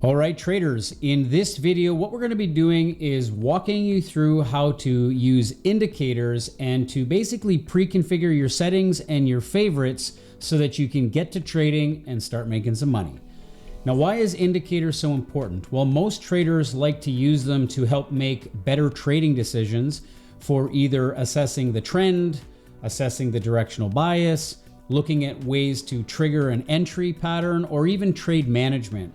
All right, traders, in this video, what we're going to be doing is walking you through how to use indicators and to basically pre-configure your settings and your favorites so that you can get to trading and start making some money. Now, why is indicators so important? Well, most traders like to use them to help make better trading decisions for either assessing the trend, assessing the directional bias, looking at ways to trigger an entry pattern, or even trade management.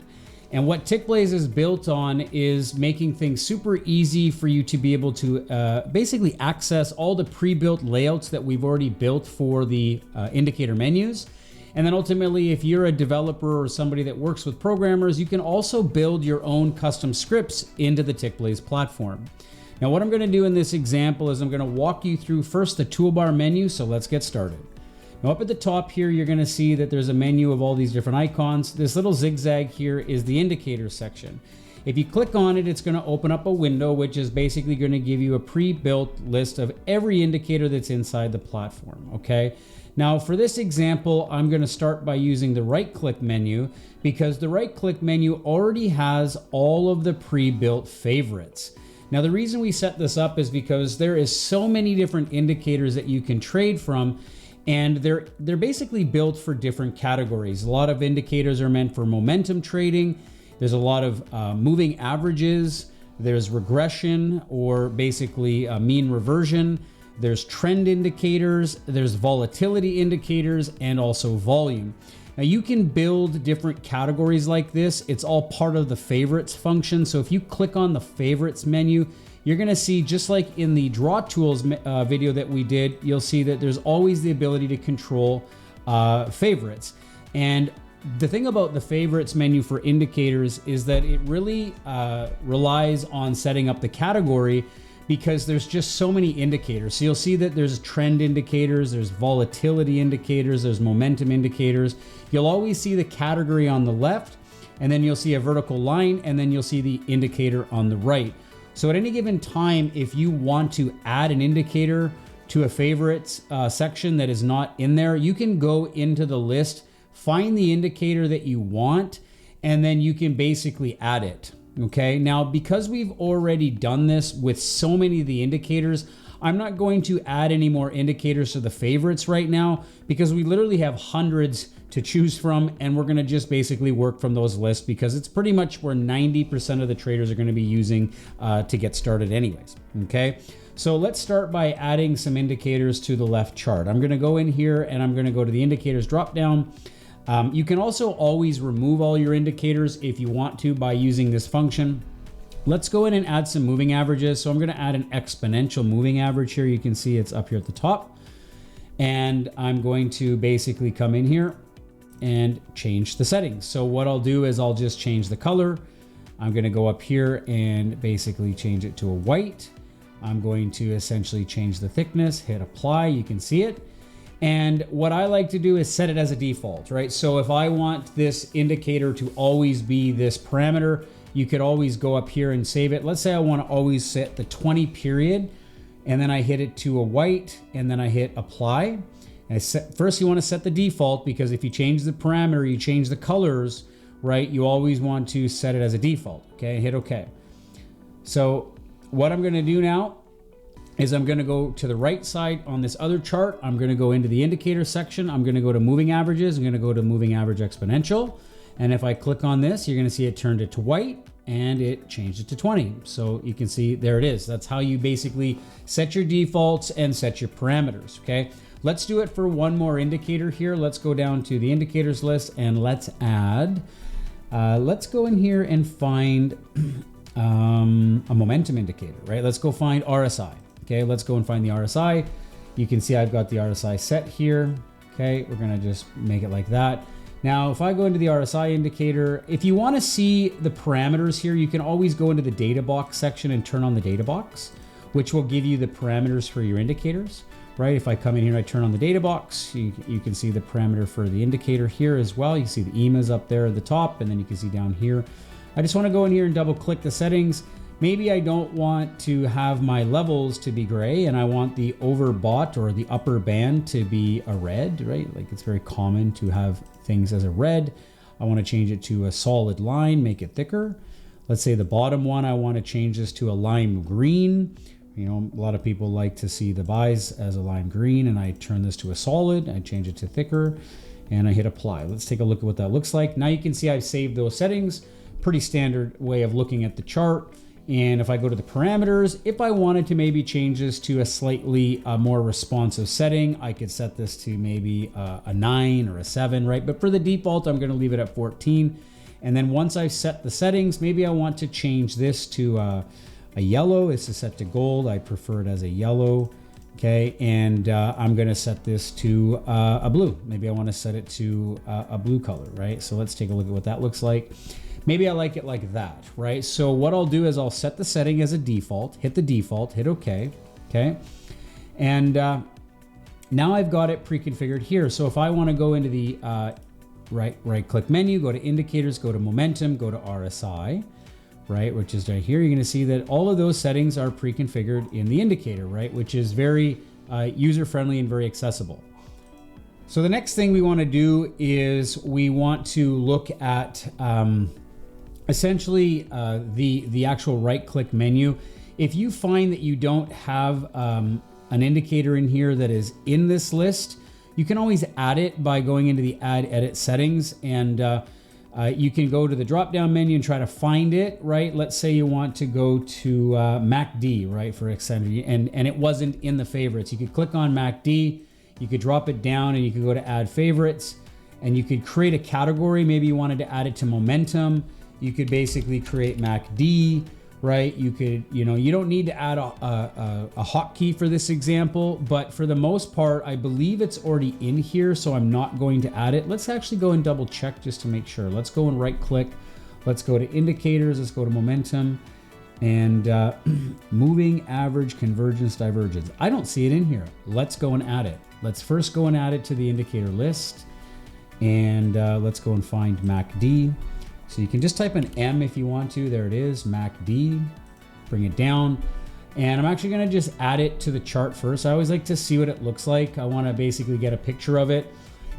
And what Tickblaze is built on is making things super easy for you to be able to basically access all the pre-built layouts that we've already built for the indicator menus. And then ultimately, if you're a developer or somebody that works with programmers, you can also build your own custom scripts into the Tickblaze platform. Now, what I'm going to do in this example is I'm going to walk you through first the toolbar menu. So let's get started. Now, up at the top here, you're going to see that there's a menu of all these different icons. This little zigzag here is the indicator section. If you click on it, it's going to open up a window, which is basically going to give you a pre-built list of every indicator that's inside the platform. Okay. Now, for this example, I'm going to start by using the right-click menu because the right-click menu already has all of the pre-built favorites. Now, the reason we set this up is because there is so many different indicators that you can trade from. And they're basically built for different categories. A lot of indicators are meant for momentum trading. There's a lot of moving averages. There's regression, or basically mean reversion. There's trend indicators. There's volatility indicators, and also volume. Now, you can build different categories like this. It's all part of the favorites function. So if you click on the favorites menu, you're going to see, just like in the draw tools video that we did, you'll see that there's always the ability to control favorites. And the thing about the favorites menu for indicators is that it really relies on setting up the category, because there's just so many indicators. So you'll see that there's trend indicators, there's volatility indicators, there's momentum indicators. You'll always see the category on the left, and then you'll see a vertical line, and then you'll see the indicator on the right. So at any given time, if you want to add an indicator to a favorites section that is not in there, you can go into the list, find the indicator that you want, and then you can basically add it. Okay, now because we've already done this with so many of the indicators, I'm not going to add any more indicators to the favorites right now, because we literally have hundreds to choose from, and we're going to just basically work from those lists, because it's pretty much where 90% of the traders are going to be using to get started anyways. Okay, so let's start by adding some indicators to the left chart. I'm going to go in here and I'm going to go to the indicators drop down. You can also always remove all your indicators if you want to by using this function. Let's go in and add some moving averages. So I'm going to add an exponential moving average here. You can see it's up here at the top. And I'm going to basically come in here and change the settings. So what I'll do is I'll just change the color. I'm going to go up here and basically change it to a white. I'm going to essentially change the thickness, hit apply. You can see it. And what I like to do is set it as a default, right? So if I want this indicator to always be this parameter, you could always go up here and save it. Let's say I want to always set the 20 period, and then I hit it to a white, and then I hit apply. And first you want to set the default, because if you change the parameter, you change the colors, right? You always want to set it as a default, okay? Hit okay. So what I'm going to do now is I'm going to go to the right side on this other chart. I'm going to go into the indicator section. I'm going to go to moving averages. I'm going to go to moving average exponential. And if I click on this, you're going to see it turned it to white and it changed it to 20. So you can see there it is. That's how you basically set your defaults and set your parameters. Okay. Let's do it for one more indicator here. Let's go down to the indicators list and let's add, let's go in here and find a momentum indicator, right? Let's go find RSI. Okay, let's go and find the RSI. You can see I've got the RSI set here. Okay, we're gonna just make it like that. Now, if I go into the RSI indicator, if you wanna see the parameters here, you can always go into the data box section and turn on the data box, which will give you the parameters for your indicators, right? If I come in here and I turn on the data box, you can see the parameter for the indicator here as well. You can see the EMAs up there at the top, and then you can see down here. I just wanna go in here and double click the settings. Maybe I don't want to have my levels to be gray, and I want the overbought or the upper band to be a red, right? Like it's very common to have things as a red. I want to change it to a solid line, make it thicker. Let's say the bottom one, I want to change this to a lime green. You know, a lot of people like to see the buys as a lime green, and I turn this to a solid, I change it to thicker, and I hit apply. Let's take a look at what that looks like. Now you can see I've saved those settings. Pretty standard way of looking at the chart. And if I go to the parameters, if I wanted to maybe change this to a slightly more responsive setting, I could set this to maybe a 9 or a 7, right? But for the default, I'm gonna leave it at 14. And then once I've set the settings, maybe I want to change this to a yellow. This is set to gold. I prefer it as a yellow, okay? And I'm gonna set this to a blue. Maybe I wanna set it to a blue color, right? So let's take a look at what that looks like. Maybe I like it like that, right? So what I'll do is I'll set the setting as a default, hit the default, hit okay, okay? And now I've got it pre-configured here. So if I wanna go into the right click menu, go to indicators, go to momentum, go to RSI, right? Which is right here. You're gonna see that all of those settings are pre-configured in the indicator, right? Which is very user-friendly and very accessible. So the next thing we wanna do is we want to look at essentially the actual right click menu. If you find that you don't have an indicator in here that is in this list, you can always add it by going into the add edit settings, and you can go to the drop down menu and try to find it, right? Let's say you want to go to MACD, right, for extended, and it wasn't in the favorites. You could click on MACD, you could drop it down, and you could go to add favorites, and you could create a category. Maybe you wanted to add it to momentum. You could basically create MACD, right? You could, you know, you don't need to add a hotkey for this example, but for the most part, I believe it's already in here, so I'm not going to add it. Let's actually go and double check just to make sure. Let's go and right click. Let's go to indicators. Let's go to momentum and moving average convergence divergence. I don't see it in here. Let's go and add it. Let's first go and add it to the indicator list, and let's go and find MACD. So you can just type an M if you want to. There it is, MACD. Bring it down. And I'm actually gonna just add it to the chart first. I always like to see what it looks like. I wanna basically get a picture of it.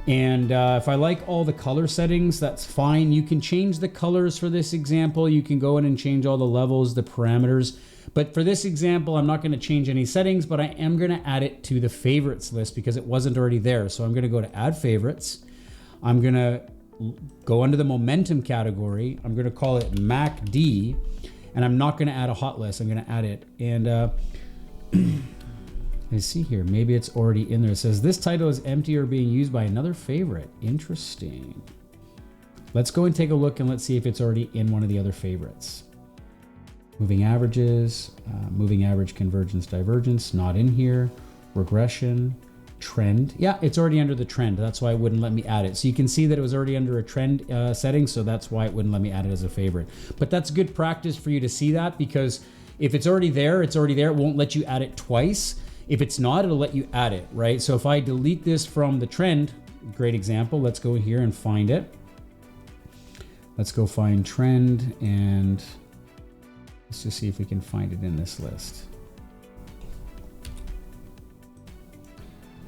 And if I like all the color settings, that's fine. You can change the colors for this example. You can go in and change all the levels, the parameters. But for this example, I'm not gonna change any settings, but I am gonna add it to the favorites list because it wasn't already there. So I'm gonna go to add favorites. I'm gonna go under the momentum category. I'm gonna call it MACD, and I'm not gonna add a hot list. I'm gonna add it. And let's see here, maybe it's already in there. It says this title is empty or being used by another favorite. Interesting. Let's go and take a look and let's see if it's already in one of the other favorites. Moving averages, moving average convergence divergence, not in here. Regression, trend. Yeah, it's already under the trend. That's why it wouldn't let me add it. So you can see that it was already under a trend setting, so that's why it wouldn't let me add it as a favorite. But that's good practice for you to see that, because if it's already there, it's already there. It won't let you add it twice. If it's not, it'll let you add it, right? So if I delete this from the trend, great example, let's go here and find it. Let's go find trend, and let's just see if we can find it in this list.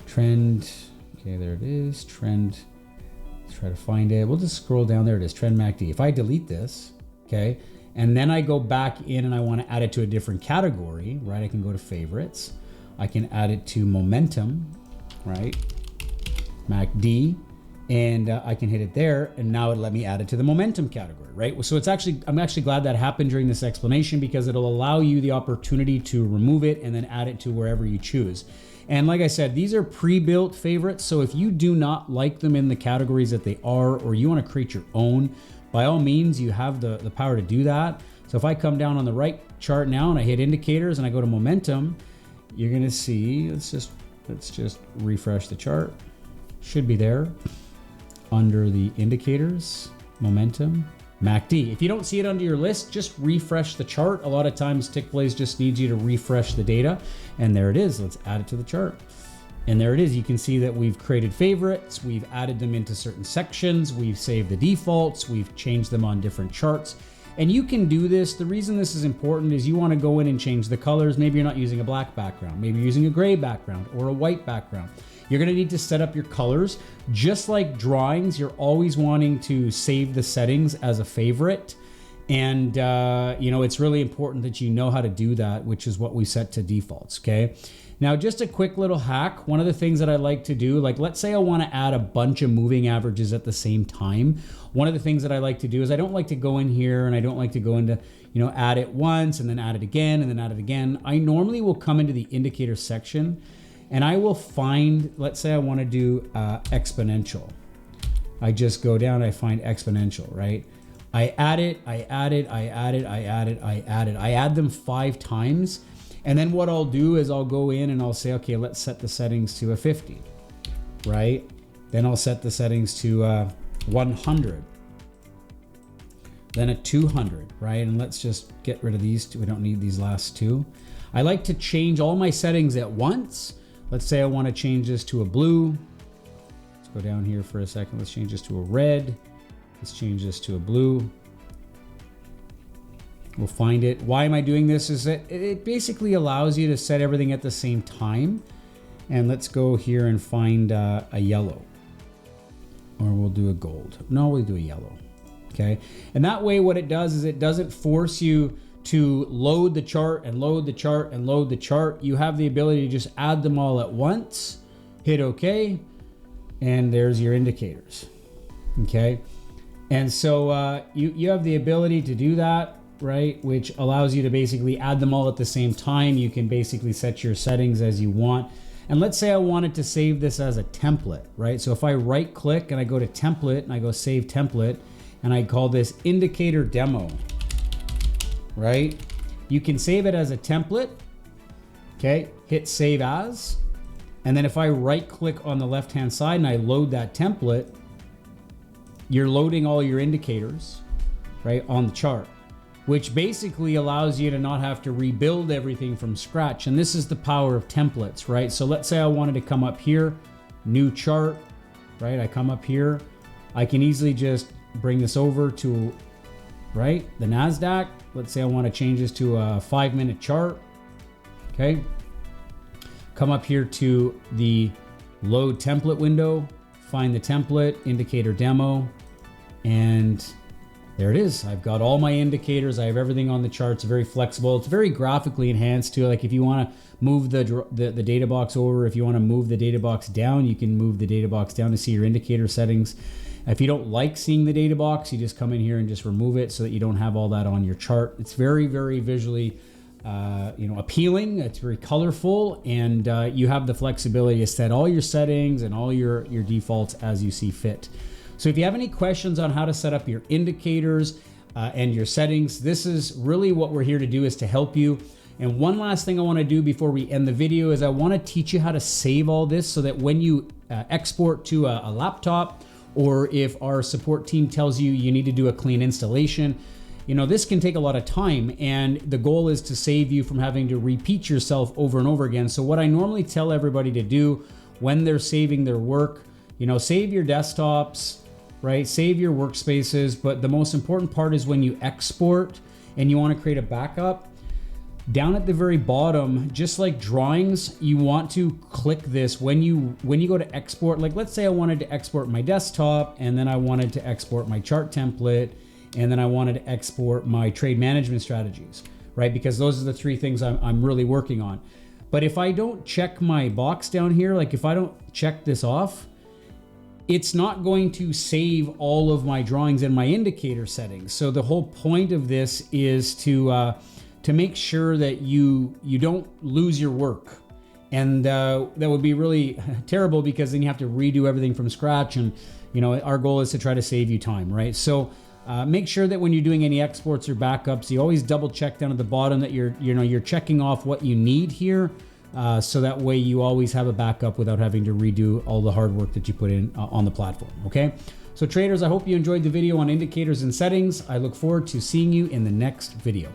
Trend, okay, there it is, trend. Let's try to find it. We'll just scroll down, there it is, trend MACD. If I delete this, okay, and then I go back in and I want to add it to a different category, right? I can go to favorites. I can add it to momentum, right? MACD, and I can hit it there, and now it let me add it to the momentum category, right? So it's actually, I'm actually glad that happened during this explanation, because it'll allow you the opportunity to remove it and then add it to wherever you choose. And like I said, these are pre-built favorites. So if you do not like them in the categories that they are, or you want to create your own, by all means, you have the power to do that. So if I come down on the right chart now and I hit indicators and I go to momentum, you're gonna see, let's just refresh the chart. Should be there under the indicators, momentum, MACD. If you don't see it under your list, just refresh the chart. A lot of times Tickblaze just needs you to refresh the data, and there it is. Let's add it to the chart. And there it is. You can see that we've created favorites, we've added them into certain sections, we've saved the defaults, we've changed them on different charts. And you can do this. The reason this is important is you want to go in and change the colors. Maybe you're not using a black background, maybe you're using a gray background or a white background. You're gonna need to set up your colors. Just like drawings, you're always wanting to save the settings as a favorite. And you know, it's really important that you know how to do that, which is what we set to defaults, okay? Now, just a quick little hack. One of the things that I like to do, like let's say I want to add a bunch of moving averages at the same time. One of the things that I like to do is I don't like to go in here and I don't like to go into, you know, add it once and then add it again and then add it again. I normally will come into the indicator section and I will find, let's say I want to do exponential. I just go down, I find exponential, right? I add it, I add it, I add it, I add it, I add it. I add them 5 times. And then what I'll do is I'll go in and I'll say, okay, let's set the settings to a 50, right? Then I'll set the settings to 100, then a 200, right? And let's just get rid of these two. We don't need these last 2. I like to change all my settings at once. Let's say I want to change this to a blue. Let's go down here for a second. Let's change this to a red. Let's change this to a blue. We'll find it. Why am I doing this? Is that it basically allows you to set everything at the same time. And let's go here and find a yellow. Or we'll do a gold. No, we'll do a yellow. Okay. And that way what it does is it doesn't force you to load the chart and load the chart and load the chart. You have the ability to just add them all at once, hit OK, and there's your indicators. Okay. And so you have the ability to do that, right? Which allows you to basically add them all at the same time. You can basically set your settings as you want. And let's say I wanted to save this as a template, right? So if I right click and I go to template and I go save template and I call this indicator demo, right? You can save it as a template, okay? Hit save as. And then if I right click on the left-hand side and I load that template, you're loading all your indicators, right, on the chart, which basically allows you to not have to rebuild everything from scratch. And this is the power of templates, right? So let's say I wanted to come up here, new chart, right? I come up here, I can easily just bring this over to, right, the NASDAQ. Let's say I want to change this to a 5-minute chart, okay? Come up here to the load template window, find the template, indicator demo, and there it is. I've got all my indicators. I have everything on the charts. Very flexible. It's very graphically enhanced too. Like if you want to move the data box over, if you want to move the data box down, you can move the data box down to see your indicator settings. If you don't like seeing the data box, you just come in here and just remove it so that you don't have all that on your chart. It's very, very visually appealing. It's very colorful, and you have the flexibility to set all your settings and all your defaults as you see fit. So if you have any questions on how to set up your indicators and your settings, this is really what we're here to do, is to help you. And one last thing I want to do before we end the video is I want to teach you how to save all this so that when you export to a laptop, or if our support team tells you you need to do a clean installation, you know, this can take a lot of time, and the goal is to save you from having to repeat yourself over and over again. So what I normally tell everybody to do when they're saving their work, you know, save your desktops, right? Save your workspaces. But the most important part is when you export and you want to create a backup, down at the very bottom, just like drawings, you want to click this when you go to export. Like let's say I wanted to export my desktop, and then I wanted to export my chart template, and then I wanted to export my trade management strategies, right? Because those are the 3 things I'm really working on. But if I don't check my box down here, like if I don't check this off, it's not going to save all of my drawings and my indicator settings. So the whole point of this is to make sure that you don't lose your work. And that would be really terrible, because then you have to redo everything from scratch. And you know, our goal is to try to save you time, right? So make sure that when you're doing any exports or backups, you always double check down at the bottom that you're checking off what you need here, so that way you always have a backup without having to redo all the hard work that you put in on the platform. Okay, so traders, I hope you enjoyed the video on indicators and settings. I look forward to seeing you in the next video.